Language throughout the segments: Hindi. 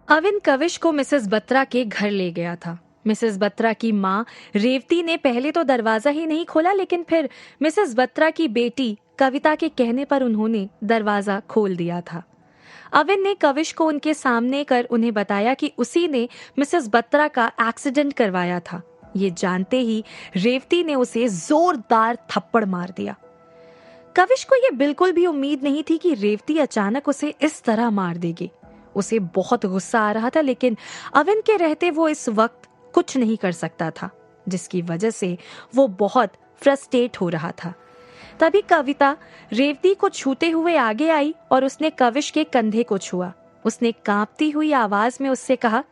अविन कविश को मिसेस बत्रा के घर ले गया था। मिसेस बत्रा की माँ रेवती ने पहले तो दरवाजा ही नहीं खोला, लेकिन फिर मिसेस बत्रा की बेटी कविता के कहने पर उन्होंने दरवाजा खोल दिया था। अविन ने कविश को उनके सामने कर उन्हें बताया कि उसी ने मिसेस बत्रा का एक्सीडेंट करवाया था। ये जानते ही रेवती ने उसे जोरदार थप्पड़ मार दिया। कविश को यह बिल्कुल भी उम्मीद नहीं थी कि रेवती अचानक उसे इस तरह मार देगी। उसे बहुत गुस्सा आ रहा था, लेकिन अविन के रहते वो इस वक्त कुछ नहीं कर सकता था, जिसकी वजह से वो बहुत फ्रस्ट्रेट हो रहा था। तभी कविता रेवती को छूते हुए आगे आई और उसने कविश के कंधे को छुआ। उसने कांपती हुई आवाज में उससे कहा,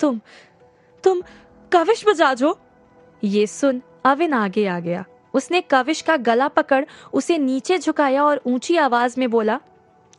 तुम कविश बजाज हो? ये सुन अविन आगे आ गया। उसने कविश का गला पकड़ उसे नीचे झुकाया और ऊंची आवाज में बोला,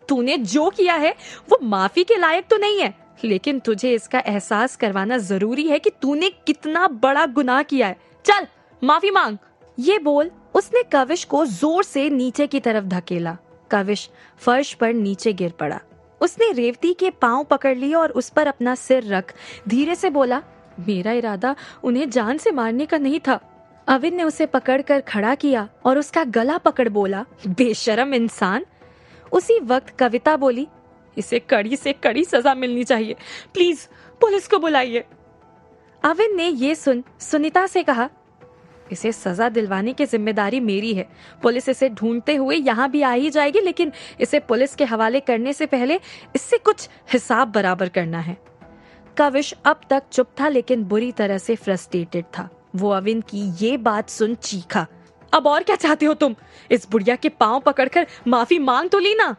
तूने जो किया है वो माफी के लायक तो नहीं है, लेकिन तुझे इसका एहसास करवाना जरूरी है कि तूने कितना बड़ा गुनाह किया है। चल माफी मांग। ये बोल उसने कविश को जोर से नीचे की तरफ धकेला। कविश फर्श पर नीचे गिर पड़ा। उसने रेवती के पांव पकड़ लिए और उस पर अपना सिर रख धीरे से बोला, मेरा इरादा उन्हें जान से मारने का नहीं था। अविन ने उसे पकड़कर खड़ा किया और उसका गला पकड़ बोला, बेशरम इंसान। उसी वक्त कविता बोली, इसे कड़ी से कड़ी सजा मिलनी चाहिए, प्लीज पुलिस को बुलाइए। अविन ने ये सुन सुनीता से कहा, इसे सजा दिलवाने की जिम्मेदारी मेरी है। पुलिस इसे ढूंढते हुए यहाँ भी आ ही जाएगी, लेकिन इसे पुलिस के हवाले करने से पहले इससे कुछ हिसाब बराबर करना है। कविश अब तक चुप था, लेकिन बुरी तरह से फ्रस्ट्रेटेड था। वो अविन की ये बात सुन चीखा, अब और क्या चाहते हो तुम? इस बुढ़िया के पांव पकड़कर माफी मांग तो ली ना।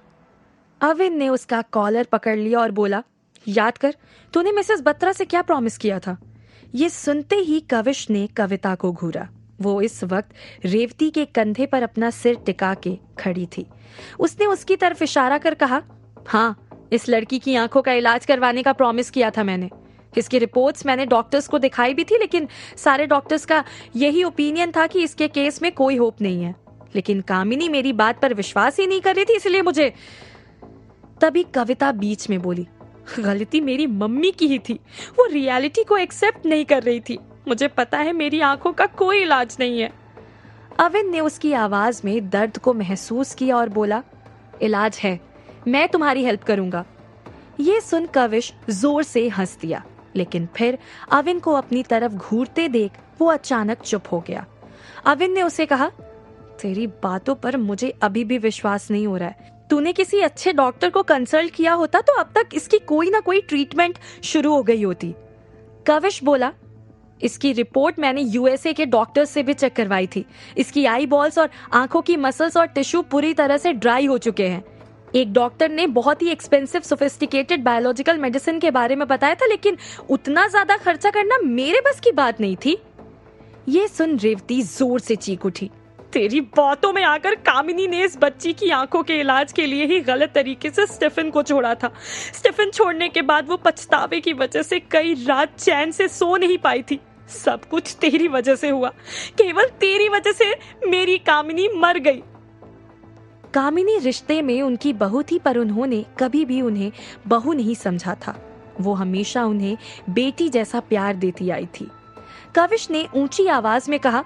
अविन ने उसका कॉलर पकड़ लिया और बोला, याद कर तूने मिसेस बत्रा से क्या प्रॉमिस किया था। ये सुनते ही कविश ने कविता को घूरा। वो इस वक्त रेवती के कंधे पर अपना सिर टिका के खड़ी थी। उसने उसकी तरफ इशारा कर कहा, हाँ, इस लड़की की आंखों का इलाज करवाने का प्रॉमिस किया था मैंने। इसकी रिपोर्ट्स मैंने डॉक्टर्स को दिखाई भी थी, लेकिन सारे डॉक्टर्स का यही ओपिनियन था कि इसके केस में कोई होप नहीं है। लेकिन कामिनी मेरी बात पर विश्वास ही नहीं कर रही थी, इसलिए मुझे। तभी कविता बीच में बोली, गलती मेरी मम्मी की ही थी। वो रियलिटी को एक्सेप्ट नहीं कर रही थी। मुझे पता है मेरी आंखों का कोई इलाज नहीं है। अविन ने उसकी आवाज में दर्द को महसूस किया और बोला, इलाज है, मैं तुम्हारी हेल्प करूंगा। ये सुन कविश जोर से हंस दिया, लेकिन फिर अविन को अपनी तरफ घूरते देख वो अचानक चुप हो गया। अविन ने उसे कहा, तेरी बातों पर मुझे अभी भी विश्वास नहीं हो रहा है। तूने किसी अच्छे डॉक्टर को कंसल्ट किया होता तो अब तक इसकी कोई ना कोई ट्रीटमेंट शुरू हो गई होती। कविश बोला, इसकी रिपोर्ट मैंने यूएसए के डॉक्टर से भी चेक करवाई थी। इसकी आई बॉल्स और आंखों की मसल्स और टिश्यू पूरी तरह से ड्राई हो चुके हैं। एक डॉक्टर ने बहुत ही एक्सपेंसिव सोफिस्टिकेटेड बायोलॉजिकल मेडिसिन के बारे में बताया था, लेकिन उतना ज्यादा खर्चा करना मेरे बस की बात नहीं थी। ये सुन रेवती जोर से चीख उठी, तेरी बातों में आकर कामिनी ने इस बच्ची की आंखों के इलाज के लिए ही गलत तरीके से स्टीफन को छोड़ा था। स्टीफन छोड़ने के बाद वो पछतावे की वजह से कई रात चैन से सो नहीं पाई थी। सब कुछ तेरी वजह से हुआ। केवल तेरी वजह से मेरी कामिनी मर गई। कामिनी रिश्ते में उनकी बहू थी, पर उन्होंने कभी भी उन्हें बहू नहीं समझा था। वो हमेशा उन्हें बेटी जैसा प्यार देती आई थी। कविश ने ऊंची आवाज में कहा,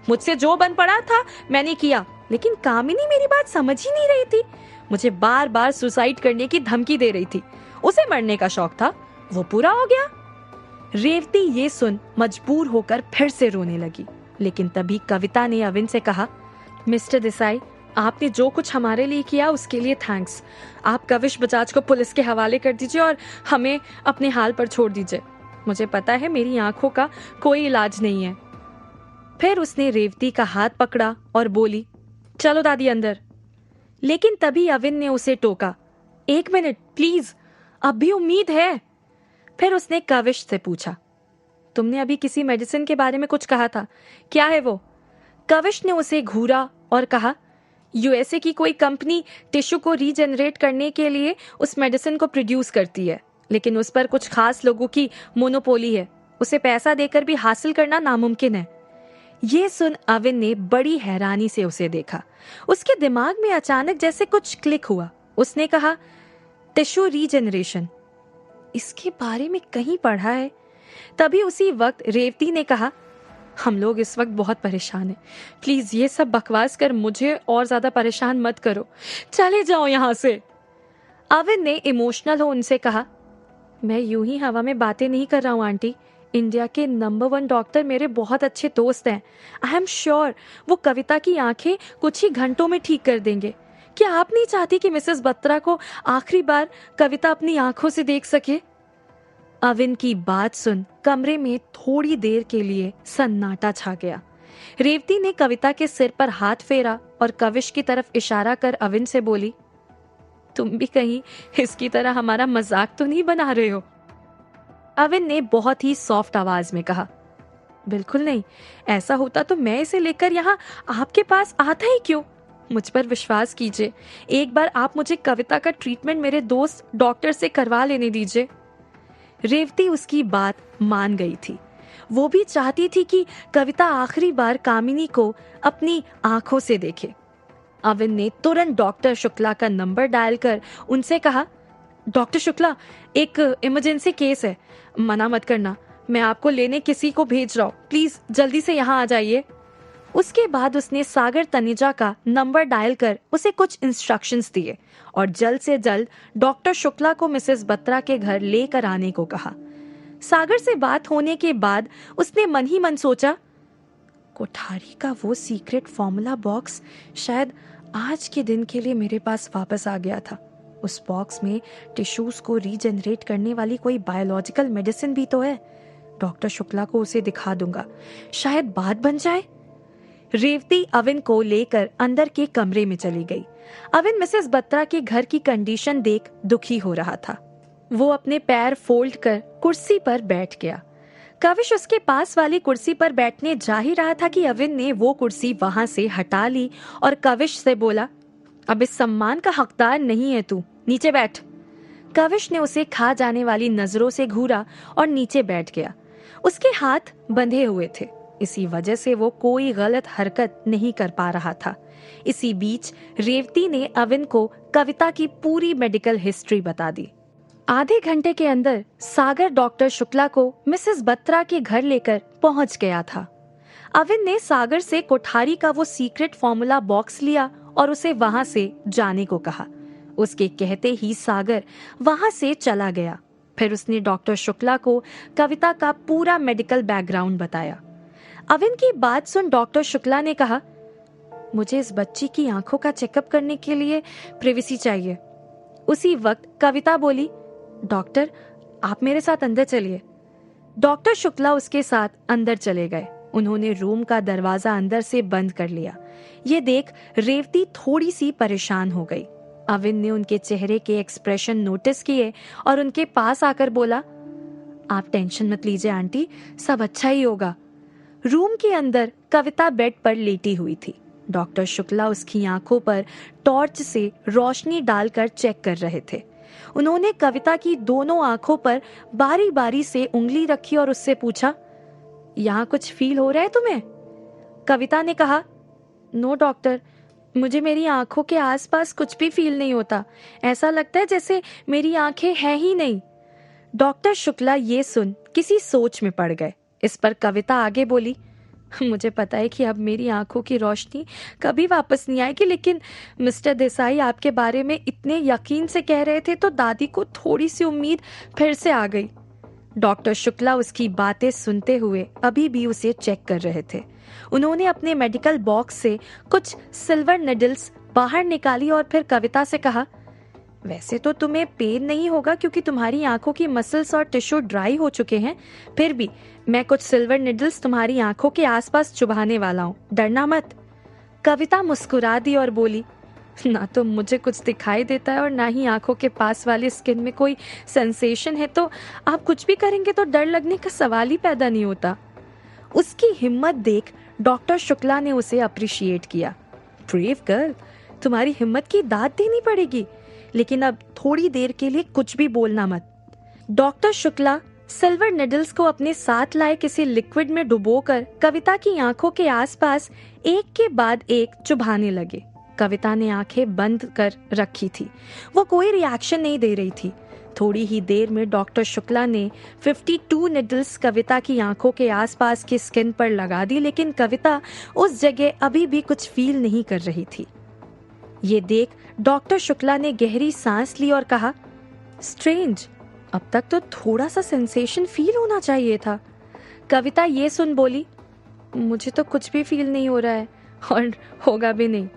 मुझसे जो बन पड़ा था मैंने किया, लेकिन कामिनी मेरी बात समझ ही नहीं रही थी। मुझे बार बार सुसाइड करने की धमकी दे रही थी। उसे मरने का शौक था, वो पूरा हो गया। रेवती ये सुन मजबूर होकर फिर से रोने लगी, लेकिन तभी कविता ने अविन से कहा, मिस्टर देसाई, आपने जो कुछ हमारे लिए किया उसके लिए थैंक्स। आप कविश बजाज को पुलिस के हवाले कर दीजिए और हमें अपने हाल पर छोड़ दीजिए। मुझे पता है मेरी आंखों का कोई इलाज नहीं है। फिर उसने रेवती का हाथ पकड़ा और बोली, चलो दादी अंदर। लेकिन तभी अविन ने उसे टोका, एक मिनट प्लीज, अब भी उम्मीद है। फिर उसने कविश से पूछा, तुमने अभी किसी मेडिसिन के बारे में कुछ कहा था, क्या है वो? कविश ने उसे घूरा और कहा, यूएसए की कोई कंपनी टिश्यू को रीजनरेट करने के लिए उस मेडिसिन को प्रोड्यूस करती है, लेकिन उस पर कुछ खास लोगों की मोनोपोली है। उसे पैसा देकर भी हासिल करना नामुमकिन है। ये सुन अविन ने बड़ी हैरानी से उसे देखा। उसके दिमाग में अचानक जैसे कुछ क्लिक हुआ। उसने कहा, टिश्यू रीजनरेशन, इसके बारे में कहीं पढ़ा है। तभी उसी वक्त रेवती ने कहा, हम लोग इस वक्त बहुत परेशान हैं। प्लीज ये सब बकवास कर मुझे और ज्यादा परेशान मत करो, चले जाओ यहाँ से। अविन ने इमोशनल हो उनसे कहा, मैं यूं ही हवा में बातें नहीं कर रहा हूँ आंटी। इंडिया के नंबर 1 डॉक्टर मेरे बहुत अच्छे दोस्त हैं। आई एम श्योर वो कविता की आंखें कुछ ही घंटों में ठीक कर देंगे। क्या आप नहीं चाहती कि मिसेस बत्रा को आखिरी बार कविता अपनी आंखों से देख सके? अविन की बात सुन कमरे में थोड़ी देर के लिए सन्नाटा छा गया। रेवती ने कविता के सिर पर हाथ फेरा और कविश की तरफ इशारा कर अविन से बोली, तुम भी कहीं इसकी तरह हमारा मजाक तो नहीं बना रहे हो? अविन ने बहुत ही सॉफ्ट आवाज में कहा, बिल्कुल नहीं। ऐसा होता तो मैं इसे लेकर यहाँ आपके पास आता ही क्यों? मुझ पर विश्वास कीजिए, एक बार आप मुझे कविता का ट्रीटमेंट मेरे दोस्त डॉक्टर से करवा लेने दीजिए। रेवती उसकी बात मान गई थी। वो भी चाहती थी कि कविता आखिरी बार कामिनी को अपनी आंखों से देखे। अविन ने तुरंत डॉक्टर शुक्ला का नंबर डायल कर उनसे कहा, डॉक्टर शुक्ला, एक इमरजेंसी केस है, मना मत करना, मैं आपको लेने किसी को भेज रहा हूँ, प्लीज जल्दी से यहाँ आ जाइए। उसके बाद उसने सागर तनेजा का नंबर डायल कर उसे कुछ इंस्ट्रक्शंस दिए और जल्द से जल्द डॉक्टर शुक्ला को मिसेस बत्रा के घर लेकर आने को कहा। सागर से बात होने के बाद उसने मन ही मन सोचा, कोठारी का वो सीक्रेट फॉर्मूला बॉक्स शायद आज के दिन के लिए मेरे पास वापस आ गया था। उस बॉक्स में टिश्यूज को रीजनरेट करने वाली कोई बायोलॉजिकल मेडिसिन भी तो है। डॉक्टर शुक्ला को उसे दिखा दूंगा, शायद बात बन जाए। रेवती अविन को लेकर अंदर के कमरे में चली गई। अविन मिसेस बत्रा के घर की कंडीशन देख दुखी हो रहा था। वो अपने पैर फोल्ड कर कुर्सी पर बैठ गया। कविश उसके पास वाली कुर्सी पर बैठने जा ही रहा था कि अविन ने वो कुर्सी वहां से हटा ली और कविश से बोला, अब इस सम्मान का हकदार नहीं है तू, नीचे बैठ। कविश ने उसे खा जाने वाली नजरों से घूरा और नीचे बैठ गया। उसके हाथ बंधे हुए थे, इसी वजह से वो कोई गलत हरकत नहीं कर पा रहा था। इसी बीच रेवती ने अविन को कविता की पूरी मेडिकल हिस्ट्री बता दी। आधे घंटे के अंदर सागर डॉक्टर शुक्ला को मिसेस बत्रा के घर लेकर पहुंच गया था। अविन ने सागर से कोठारी का वो सीक्रेट फॉर्मूला बॉक्स लिया और उसे वहां से जाने को कहा। उसके कहते ही सागर वहां से चला गया। फिर उसने डॉक्टर शुक्ला को कविता का पूरा मेडिकल बैकग्राउंड बताया। अविन की बात सुन डॉक्टर शुक्ला ने कहा, मुझे इस बच्ची की आंखों का चेकअप करने के लिए प्रिवेसी चाहिए। उसी वक्त कविता बोली, डॉक्टर आप मेरे साथ अंदर चलिए। डॉक्टर शुक्ला उसके साथ अंदर चले गए। उन्होंने रूम का दरवाजा अंदर से बंद कर लिया। ये देख रेवती थोड़ी सी परेशान हो गई। अविन ने उनके चेहरे के एक्सप्रेशन नोटिस किए और उनके पास आकर बोला, आप टेंशन मत लीजिए आंटी, सब अच्छा ही होगा। रूम के अंदर कविता बेड पर लेटी हुई थी। डॉक्टर शुक्ला उसकी आंखों पर टॉर्च से रोशनी डालकर चेक कर रहे थे। उन्होंने कविता की दोनों आंखों पर बारी बारी से उंगली रखी और उससे पूछा, यहाँ कुछ फील हो रहा है तुम्हें? कविता ने कहा, नो डॉक्टर, मुझे मेरी आंखों के आसपास कुछ भी फील नहीं होता। ऐसा लगता है जैसे मेरी आंखें हैं ही नहीं। डॉक्टर शुक्ला ये सुन किसी सोच में पड़ गए। इस पर कविता आगे बोली, मुझे पता है कि अब मेरी आंखों की रोशनी कभी वापस नहीं आएगी, लेकिन मिस्टर देसाई आपके बारे में इतने यकीन से कह रहे थे तो दादी को थोड़ी सी उम्मीद फिर से आ गई। डॉक्टर शुक्ला उसकी बातें सुनते हुए अभी भी उसे चेक कर रहे थे। उन्होंने अपने मेडिकल बॉक्स से कुछ सिल्वर निडल्स बाहर निकाली और फिर कविता से कहा, वैसे तो तुम्हें पेन नहीं होगा क्योंकि तुम्हारी आंखों की मसल्स और टिश्यू ड्राई हो चुके हैं, फिर भी मैं कुछ सिल्वर निडल्स तुम्हारी आंखों के आसपास चुभाने वाला हूँ, डरना मत। कविता मुस्कुरा दी और बोली, ना तो मुझे कुछ दिखाई देता है और ना ही आंखों के पास वाली स्किन में कोई सेंसेशन है, तो आप कुछ भी करेंगे तो डर लगने का सवाल ही पैदा नहीं होता। उसकी हिम्मत देख डॉक्टर शुक्ला ने उसे अप्रिशिएट किया। ब्रेव गर्ल, तुम्हारी हिम्मत की दाद देनी पड़ेगी, लेकिन अब थोड़ी देर के लिए कुछ भी बोलना मत। डॉक्टर शुक्ला सिल्वर निडल्स को अपने साथ लाए किसी लिक्विड में डुबोकर कविता की आंखों के आसपास एक के बाद एक चुभाने लगे। कविता ने आंखें बंद कर रखी थी। वो कोई रिएक्शन नहीं दे रही थी। थोड़ी ही देर में डॉक्टर शुक्ला ने 52 निडल्स कविता की आंखों के आसपास की स्किन पर लगा दी, लेकिन कविता उस जगह अभी भी कुछ फील नहीं कर रही थी। ये देख डॉक्टर शुक्ला ने गहरी सांस ली और कहा, स्ट्रेंज, अब तक तो थोड़ा सा सेंसेशन फील होना चाहिए था। कविता ये सुन बोली, मुझे तो कुछ भी फील नहीं हो रहा है और होगा भी नहीं।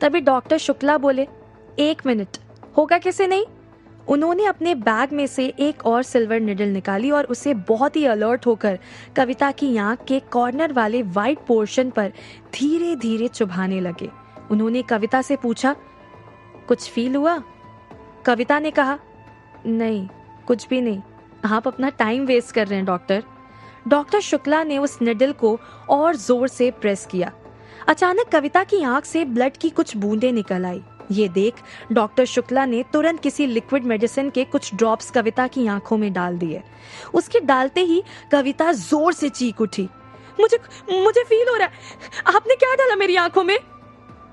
तभी डॉक्टर शुक्ला बोले, 1 मिनट, होगा कैसे नहीं? उन्होंने अपने बैग में से एक और सिल्वर निडल निकाली और उसे बहुत ही अलर्ट होकर कविता की आंख के कॉर्नर वाले वाइट पोर्शन पर धीरे धीरे चुभाने लगे। उन्होंने कविता से पूछा, कुछ फील हुआ? कविता ने कहा, नहीं, कुछ भी नहीं, आप अपना टाइम वेस्ट कर रहे हैं डॉक्टर। डॉक्टर शुक्ला ने उस निडल को और जोर से प्रेस किया। अचानक कविता की आंख से ब्लड की कुछ बूंदें निकल आई। ये देख डॉक्टर शुक्ला ने तुरंत किसी लिक्विड मेडिसिन के कुछ ड्रॉप्स कविता की आंखों में डाल दिए। उसके डालते ही कविता जोर से चीख उठी, मुझे फील हो रहा है, आपने क्या डाला मेरी आंखों में?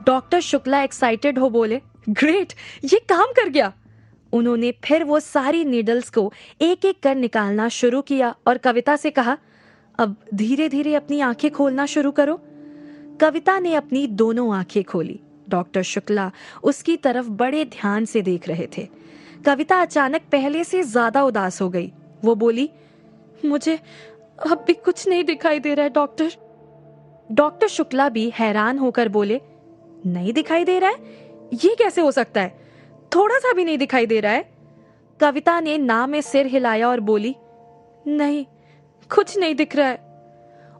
डॉक्टर शुक्ला एक्साइटेड हो बोले, ग्रेट, ये काम कर गया। उन्होंने फिर वो सारी नीडल्स को एक एक कर निकालना शुरू किया और कविता से कहा, अब धीरे धीरे अपनी आंखें खोलना शुरू करो। कविता ने अपनी दोनों आंखें खोली। डॉक्टर शुक्ला उसकी तरफ बड़े ध्यान से देख रहे थे। कविता अचानक पहले से ज्यादा उदास हो गई। वो बोली, मुझे अब भी कुछ नहीं दिखाई दे रहा है डॉक्टर। डॉक्टर शुक्ला भी हैरान होकर बोले, नहीं दिखाई दे रहा है? ये कैसे हो सकता है? थोड़ा सा भी नहीं दिखाई दे रहा है? कविता ने ना में सिर हिलाया और बोली, नहीं, कुछ नहीं दिख रहा है।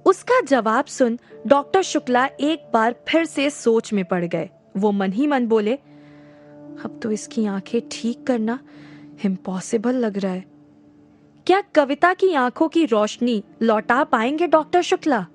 उसका जवाब सुन डॉक्टर शुक्ला एक बार फिर से सोच में पड़ गए। वो मन ही मन बोले, अब तो इसकी आंखें ठीक करना इम्पॉसिबल लग रहा है। क्या कविता की आंखों की रोशनी लौटा पाएंगे डॉक्टर शुक्ला?